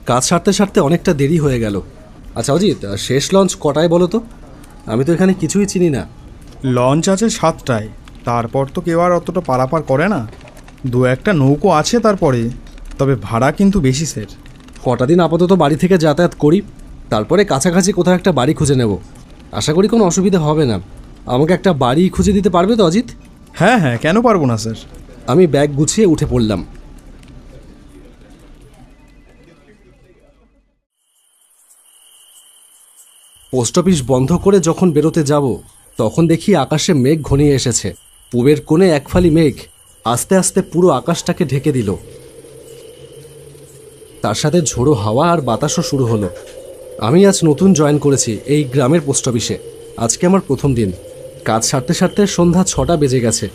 কাজ সারতে সারতে অনেকটা দেরি হয়ে গেল। আচ্ছা অজিত, শেষ লঞ্চ কটায় বলো তো? আমি তো এখানে কিছুই চিনি না। লঞ্চ আছে 7টায়, তারপর তো কেউ আর অতটা পারাপার করে না। দু একটা নৌকো আছে তারপরে, তবে ভাড়া কিন্তু বেশি স্যার। কটা দিন আপাতত বাড়ি থেকে যাতায়াত করি, তারপরে কাছাকাছি কোথাও একটা বাড়ি খুঁজে নেব। আশা করি কোনো অসুবিধা হবে না। আমাকে একটা বাড়ি খুঁজে দিতে পারবে তো অজিত? হ্যাঁ হ্যাঁ, কেন পারবো না স্যার। আমি ব্যাগ গুছিয়ে উঠে পড়লাম। পোস্ট অফিস বন্ধ করে যখন বেরোতে যাব, তখন দেখি আকাশে মেঘ ঘনিয়ে এসেছে। পূবের কোণে এক ফালি মেঘ আস্তে আস্তে পুরো আকাশটাকে ঢেকে দিল। তার সাথে ঝোড়ো হাওয়া আর বাতাসও শুরু হলো। আমি আজ নতুন জয়েন করেছি এই গ্রামের পোস্ট অফিসে। আজকে আমার প্রথম দিন। কাজ সারতে সারতে সন্ধ্যা 6টা বেজে গেছে।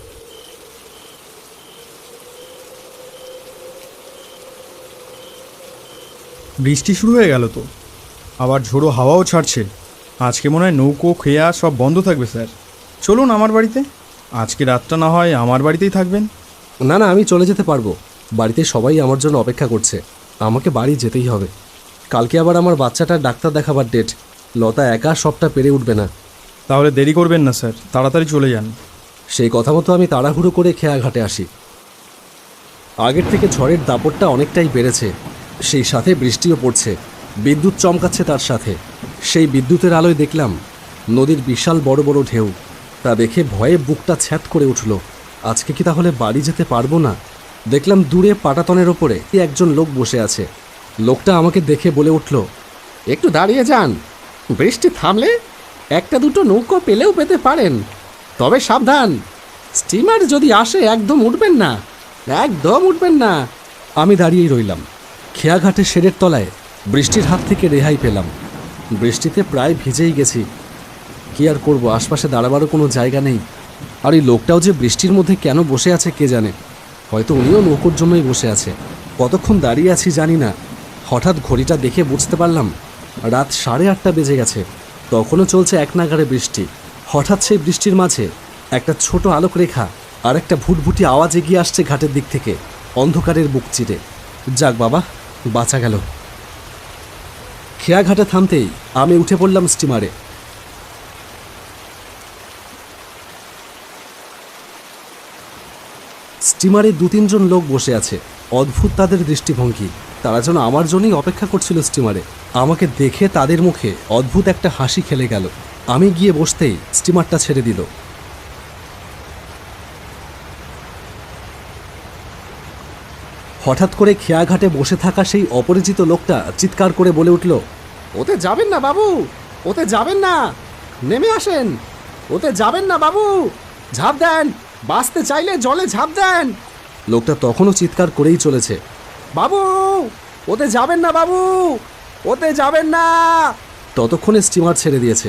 বৃষ্টি শুরু হয়ে গেল তো, আবার ঝোড়ো হাওয়াও ছাড়ছে। আজকে মনে হয় নৌকো খেয়া সব বন্ধ থাকবে স্যার। চলুন আমার বাড়িতে, আজকে রাতটা না হয় আমার বাড়িতেই থাকবেন। না না, আমি চলে যেতে পারবো। বাড়িতে সবাই আমার জন্য অপেক্ষা করছে। আমাকে বাড়ি যেতেই হবে। কালকে আবার আমার বাচ্চাটার ডাক্তার দেখাবার ডেট। লতা একা সবটা পেরে উঠবে না। তাহলে দেরি করবেন না স্যার, তাড়াতাড়ি চলে যান। সেই কথা মতো আমি তাড়াহুড়ো করে খেয়াঘাটে আসি। আগের থেকে ঝড়ের দাপটটা অনেকটাই বেড়েছে, সেই সাথে বৃষ্টিও পড়ছে। বিদ্যুৎ চমকাচ্ছে তার সাথে। সেই বিদ্যুতের আলোয় দেখলাম নদীর বিশাল বড় বড় ঢেউ। তা দেখে ভয়ে বুকটা ছ্যাঁত করে উঠল। আজকে কি তাহলে বাড়ি যেতে পারবো না? দেখলাম দূরে পাটাতনের ওপরে একজন লোক বসে আছে। লোকটা আমাকে দেখে বলে উঠল, একটু দাঁড়িয়ে যান, বৃষ্টি থামলে একটা দুটো নৌকো পেলেও পেতে পারেন। তবে সাবধান, স্টিমার যদি আসে একদম উঠবেন না, একদম উঠবেন না। আমি দাঁড়িয়েই রইলাম। খেয়াঘাটের শেডের তলায় বৃষ্টির হাত থেকে রেহাই পেলাম। বৃষ্টিতে প্রায় ভিজেই গেছি। কি আর করবো, আশপাশে দাঁড়াবারও কোনো জায়গা নেই। আর এই লোকটাও যে বৃষ্টির মধ্যে কেন বসে আছে কে জানে। হয়তো উনিও নৌকোর জন্যই বসে আছে। কতক্ষণ দাঁড়িয়ে আছি জানি না। হঠাৎ ঘড়িটা দেখে বুঝতে পারলাম রাত 8:30 বেজে গেছে। তখনও চলছে এক নাগাড়ে বৃষ্টি। হঠাৎ সেই বৃষ্টির মাঝে একটা ছোট আলোক রেখা আর একটা ভুটভুটি আওয়াজ এগিয়ে আসছে ঘাটের দিক থেকে, অন্ধকারের বুক চিরে। যাক বাবা, বাঁচা গেল। খেয়াঘাটে থামতেই আমি উঠে পড়লাম স্টিমারে। স্টিমারে 2-3 জন লোক বসে আছে। অদ্ভুত তাদের দৃষ্টিভঙ্গি। তারা যেন আমার জন্যই অপেক্ষা করছিল স্টিমারে। আমাকে দেখে তাদের মুখে অদ্ভুত একটা হাসি খেলে গেল। আমি গিয়ে বসতেই স্টিমারটা ছেড়ে দিল। হঠাৎ করে খেয়াঘাটে বসে থাকা সেই অপরিচিত লোকটা চিৎকার করে বলে উঠল, ওতে যাবেন না বাবু, ওতে যাবেন না, নেমে আসেন। ওতে যাবেন না বাবু, ঝাঁপ দেন, বাঁচতে চাইলে জলে ঝাঁপ দেন। লোকটা তখনও চিৎকার করেই চলেছে, বাবু ওতে যাবেন না বাবু, ওতে যাবেন না। ততক্ষণে স্টিমার ছেড়ে দিয়েছে।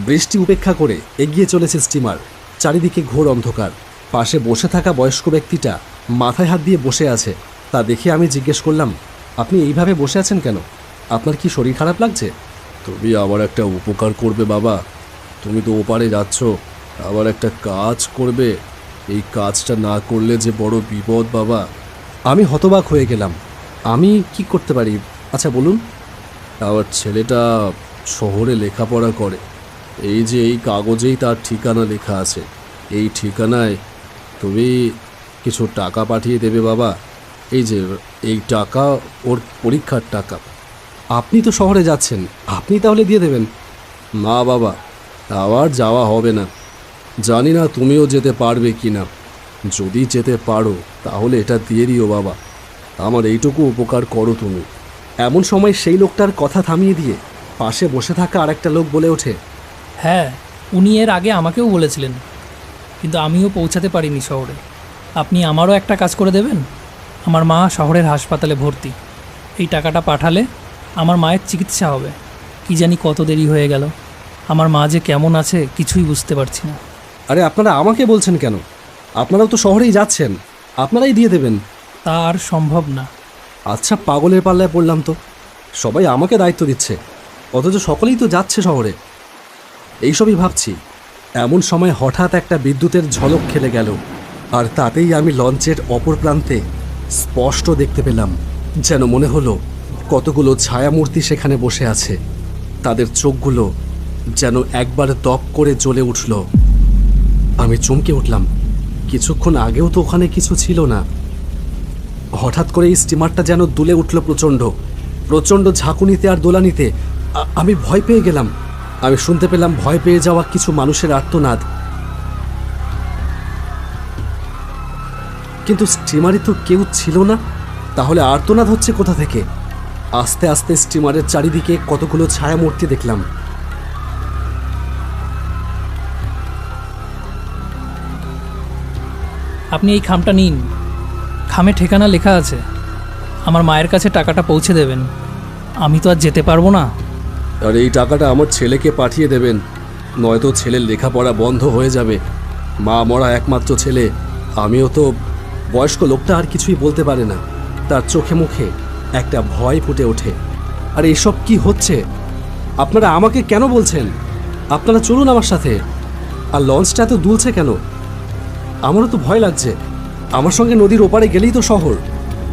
বৃষ্টি উপেক্ষা করে এগিয়ে চলেছে স্টিমার। চারিদিকে ঘোর অন্ধকার। পাশে বসে থাকা বয়স্ক ব্যক্তিটা মাথায় হাত দিয়ে বসে আছে। তা দেখে আমি জিজ্ঞেস করলাম, আপনি এইভাবে বসে আছেন কেন? আপনার কি শরীর খারাপ লাগছে? তুমি আবার একটা উপকার করবে বাবা। তুমি তো ওপারে যাচ্ছ, আবার একটা কাজ করবে। এই কাজটা না করলে যে বড় বিপদ বাবা। আমি হতবাক হয়ে গেলাম। আমি কি করতে পারি? আচ্ছা বলুন। আমার ছেলেটা শহরে লেখাপড়া করে। এই যে এই কাগজেই তার ঠিকানা লেখা আছে। এই ঠিকানায় তুমি কিছু টাকা পাঠিয়ে দেবে বাবা। এই যে এই টাকা ওর পরীক্ষার টাকা। আপনি তো শহরে যাচ্ছেন, আপনি তাহলে দিয়ে দেবেন। না বাবা, আবার যাওয়া হবে না। জানি না তুমিও যেতে পারবে কি না। যদি যেতে পারো তাহলে এটা দিয়ে দিও বাবা। আমার এইটুকু উপকার করো তুমি। এমন সময় সেই লোকটার কথা থামিয়ে দিয়ে পাশে বসে থাকা আরেকটা লোক বলে ওঠে, হ্যাঁ, উনি এর আগে আমাকেও বলেছিলেন, কিন্তু আমিও পৌঁছাতে পারিনি শহরে। আপনি আমারও একটা কাজ করে দেবেন। আমার মা শহরের হাসপাতালে ভর্তি। এই টাকাটা পাঠালে আমার মায়ের চিকিৎসা হবে। কি জানি কত দেরি হয়ে গেল। আমার মা যে কেমন আছে কিছুই বুঝতে পারছি না। আরে আপনারা আমাকে বলছেন কেন? আপনারাও তো শহরেই যাচ্ছেন, আপনারাই দিয়ে দেবেন। তা আর সম্ভব না। আচ্ছা, পাগলের পাল্লায় পড়লাম তো। সবাই আমাকে দায়িত্ব দিচ্ছে, অথচ সকলেই তো যাচ্ছে শহরে। এইসবই ভাবছি। এমন সময় হঠাৎ একটা বিদ্যুতের ঝলক খেলে গেল, আর তাতেই আমি লঞ্চের অপর প্রান্তে স্পষ্ট দেখতে পেলাম যেন মনে হলো কতগুলো ছায়ামূর্তি সেখানে বসে আছে। তাদের চোখগুলো যেন একবার দপ করে জ্বলে উঠল। আমি চমকে উঠলাম, কিছুক্ষণ আগেও তো ওখানে কিছু ছিল না। হঠাৎ করে এই স্টিমারটা যেন দুলে উঠল প্রচণ্ড প্রচণ্ড ঝাঁকুনিতে আর দোলানিতে। আমি ভয় পেয়ে গেলাম। আমি শুনতে পেলাম ভয় পেয়ে যাওয়া কিছু মানুষের আর্তনাদ। কিন্তু স্টিমারে তো কেউ ছিল না, তাহলে আর্তনাদ হচ্ছে কোথা থেকে? আস্তে আস্তে স্টিমারের চারিদিকে কতগুলো ছায়ামূর্তি দেখলাম। আপনি এই খামটা নিন, খামে ঠিকানা লেখা আছে। আমার মায়ের কাছে টাকাটা পৌঁছে দেবেন, আমি তো আর যেতে পারবো না। আর এই টাকাটা আমার ছেলেকে পাঠিয়ে দেবেন, নয়তো ছেলের লেখাপড়া বন্ধ হয়ে যাবে। মা মরা একমাত্র ছেলে। আমিও তো। বয়স্ক লোকটা আর কিছুই বলতে পারে না, তার চোখে মুখে একটা ভয় ফুটে ওঠে। আর এসব কি হচ্ছে? আপনারা আমাকে কেন বলছেন? আপনারা চলুন আমার সাথে। আর লঞ্চটা এত দুলছে কেন? আমারও তো ভয় লাগছে। আমার সঙ্গে নদীর ওপারে গেলেই তো শহর।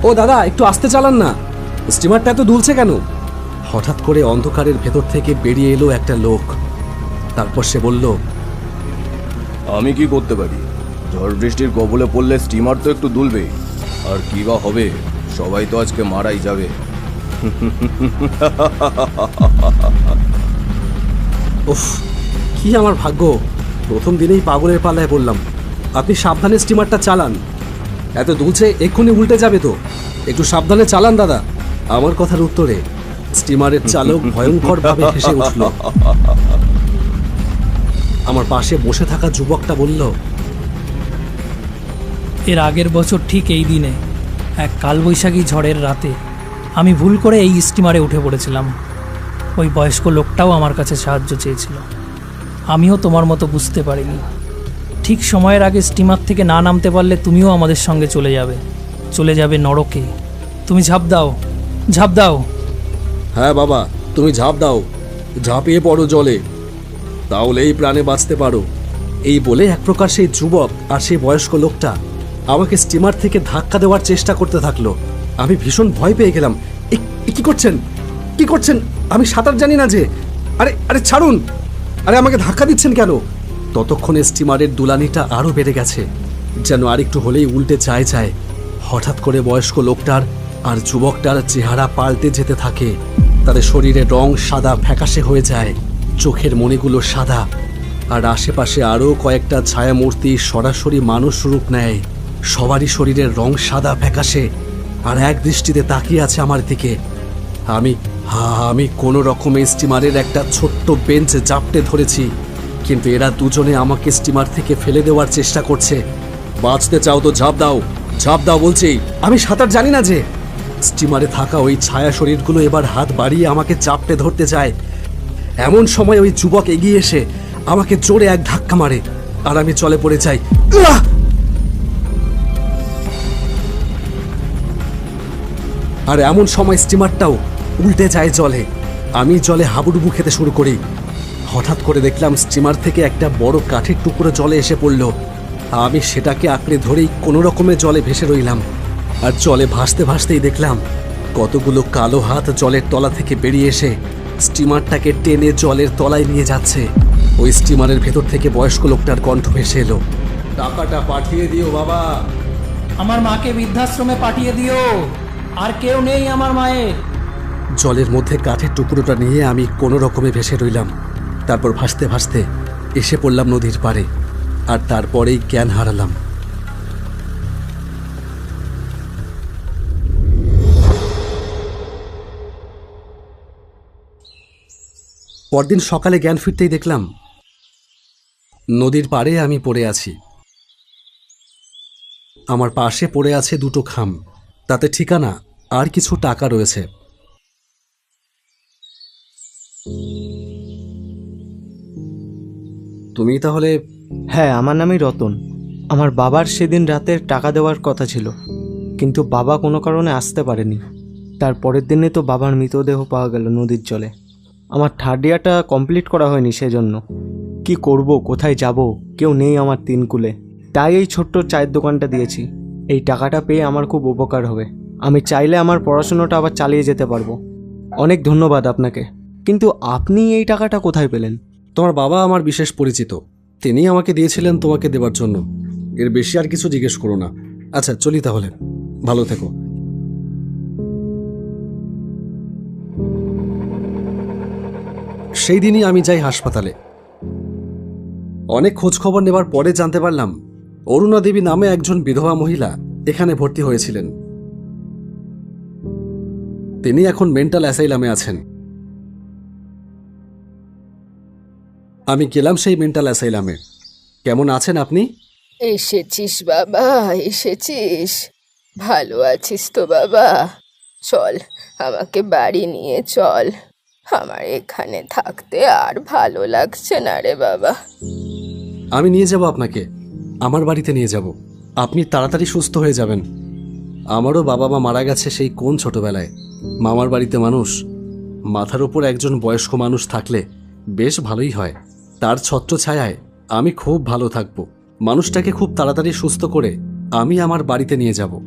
ও দাদা, একটু আস্তে চালান না, স্টিমারটা এত দুলছে কেন? হঠাৎ করে অন্ধকারের ভেতর থেকে বেরিয়ে এলো একটা লোক। তারপর সে বলল, আমি কি করতে পারি? ঝড় বৃষ্টির কবলে পড়লে স্টিমার তো একটু দুলবেই। আর কি বা হবে, সবাই তো আজকে মারাই যাবে। উফ, কি আমার ভাগ্য, প্রথম দিনেই পাগলের পাল্লায় বললাম। আপনি সাবধানে স্টিমারটা চালান, এত দুলছে এক্ষুনি উল্টে যাবে তো। একটু সাবধানে চালান দাদা। আমার কথার উত্তরে স্টিমারের চালক ভয়ঙ্করভাবে হেসে উঠল। আমার পাশে বসে থাকা যুবকটা বলল, এর আগের বছর ঠিক এই দিনে এক কালবৈশাখী ঝড়ের রাতে আমি ভুল করে এই স্টিমারে উঠে পড়েছিলাম। ওই বয়স্ক লোকটাও আমার কাছে সাহায্য চেয়েছিল। আমিও তোমার মতো বুঝতে পারিনি। ঠিক সময়ের আগে স্টিমার থেকে না নামতে পারলে তুমিও আমাদের সঙ্গে চলে যাবে নরকে। তুমি ঝাঁপ দাও, ঝাঁপ দাও। হ্যাঁ বাবা, তুমি ঝাঁপ দাও, ঝাঁপিয়ে পড়ো জলে, তাহলেই প্রাণে বাঁচতে পারো। এই বলে এক প্রকার সেই যুবক আর সেই বয়স্ক লোকটা আমাকে স্টিমার থেকে ধাক্কা দেওয়ার চেষ্টা করতে থাকলো। আমি ভীষণ ভয় পেয়ে গেলাম। কি করছেন, কি করছেন? আমি সাঁতার জানি না যে। আরে আরে ছাড়ুন, আরে আমাকে ধাক্কা দিচ্ছেন কেন? ততক্ষণে স্টিমারের দুলানিটা আরও বেড়ে গেছে, যেন আরেকটু হলেই উল্টে যায়। হঠাৎ করে বয়স্ক লোকটার আর যুবকটার চেহারা পাল্টে যেতে থাকে। তাদের শরীরের রং সাদা ফ্যাকাশে হয়ে যায়, চোখের মণিগুলো সাদা। আর আশেপাশে আরও কয়েকটা ছায়ামূর্তি সরাসরি মানুষ রূপ নেয়। সবারই শরীরের রং সাদা ফ্যাকাশে, আর এক দৃষ্টিতে তাকিয়ে আছে আমার দিকে। আমি কোনো রকমে স্টিমারের একটা ছোট্ট বেঞ্চ জাপটে ধরেছি, কিন্তু এরা দুজনে আমাকে স্টিমার থেকে ফেলে দেওয়ার চেষ্টা করছে। বাঁচতে চাও তো ঝাঁপ দাও, ঝাঁপ দাও বলছি। আমি সাঁতার জানি না যে। স্টিমারে থাকা ওই ছায়া শরীরগুলো এবার হাত বাড়িয়ে আমাকে চাপটে ধরতে চায়। এমন সময় ওই যুবক এগিয়ে এসে আমাকে জোরে এক ধাক্কা মারে, আর আমি জলে পড়ে যাই। আর এমন সময় স্টিমারটাও উল্টে যায় জলে। আমি জলে হাবুডুবু খেতে শুরু করি। হঠাৎ করে দেখলাম স্টিমার থেকে একটা বড় কাঠের টুকরো জলে এসে পড়ল। আমি সেটাকে আঁকড়ে ধরেই কোনো রকমে জলে ভেসে রইলাম। আর জলে ভাসতে ভাসতেই দেখলাম কতগুলো কালো হাত জলের তলা থেকে বেরিয়ে এসে স্টিমারটাকে টেনে জলের তলায় নিয়ে যাচ্ছে। ওই স্টিমারের ভেতর থেকে বয়স্ক লোকটার কণ্ঠ ভেসে এলো, টাকাটা পাঠিয়ে দিও বাবা। আমার মাকে বৃদ্ধাশ্রমে পাঠিয়ে দিও, আর কেউ নেই আমার মায়ের। জলের মধ্যে কাঠের টুকরোটা নিয়ে আমি কোনো রকমে ভেসে রইলাম। তারপর ভাসতে ভাসতে এসে পড়লাম নদীর পাড়ে, আর তারপরেই জ্ঞান হারালাম। পরদিন সকালে জ্ঞান ফিরতেই দেখলাম নদীর পাড়ে আমি পড়ে আছি। আমার পাশে পড়ে আছে দুটো খাম, তাতে ঠিকানা আর কিছু টাকা রয়েছে। তুমি তাহলে? হ্যাঁ, আমার নামই রতন। আমার বাবার সেদিন রাতের টাকা দেওয়ার কথা ছিল, কিন্তু বাবা কোনো কারণে আসতে পারেনি। তার পরের দিনে তো বাবার মৃতদেহ পাওয়া গেল নদীর জলে। আমার থার্ড ইয়ারটা কমপ্লিট করা হয়নি, সেজন্য কি করব, কোথায় যাব, কেউ নেই আমার তিনকুলে। তাই এই ছোট্ট চায়ের দোকানটা দিয়েছি। এই টাকাটা পেয়ে আমার খুব উপকার হবে। আমি চাইলে আমার পড়াশোনাটা আবার চালিয়ে যেতে পারবো। অনেক ধন্যবাদ আপনাকে। কিন্তু আপনি এই টাকাটা কোথায় পেলেন? তোমার বাবা আমার বিশেষ পরিচিত, তিনি আমাকে দিয়েছিলেন তোমাকে দেবার জন্য। এর বেশি আর কিছু জিজ্ঞেস করো না। আচ্ছা চলি তাহলে, ভালো থেকো। সেই দিনই আমি যাই হাসপাতালে। অনেক খোঁজ খবর নেবার পরে জানতে পারলাম অরুণা দেবী নামে একজন বিধবা মহিলা এখানে ভর্তি হয়েছিলেন। তিনি এখন মেন্টাল অ্যাসাইলামে আছেন। আমি গেলাম সেই মেন্টাল অ্যাসাইলামে। কেমন আছেন আপনি? এসেছিস বাবা, এসেছিস? ভালো আছিস তো বাবা? চল, আমাকে বাড়ি নিয়ে চল। আমার এখানে থাকতে আর ভালো লাগছে না রে বাবা। আমি নিয়ে যাব আপনাকে, আমার বাড়িতে নিয়ে যাব। আপনি তাড়াতাড়ি সুস্থ হয়ে যাবেন। আমারও বাবা মা মারা গেছে সেই কোন ছোটবেলায়। মামার বাড়িতে মানুষ, মাথার উপর একজন বয়স্ক মানুষ থাকলে বেশ ভালোই হয়। তার ছত্রছায়ায় আমি খুব ভালো থাকব। মানুষটাকে খুব তাড়াতাড়ি সুস্থ করে আমি আমার বাড়িতে নিয়ে যাব।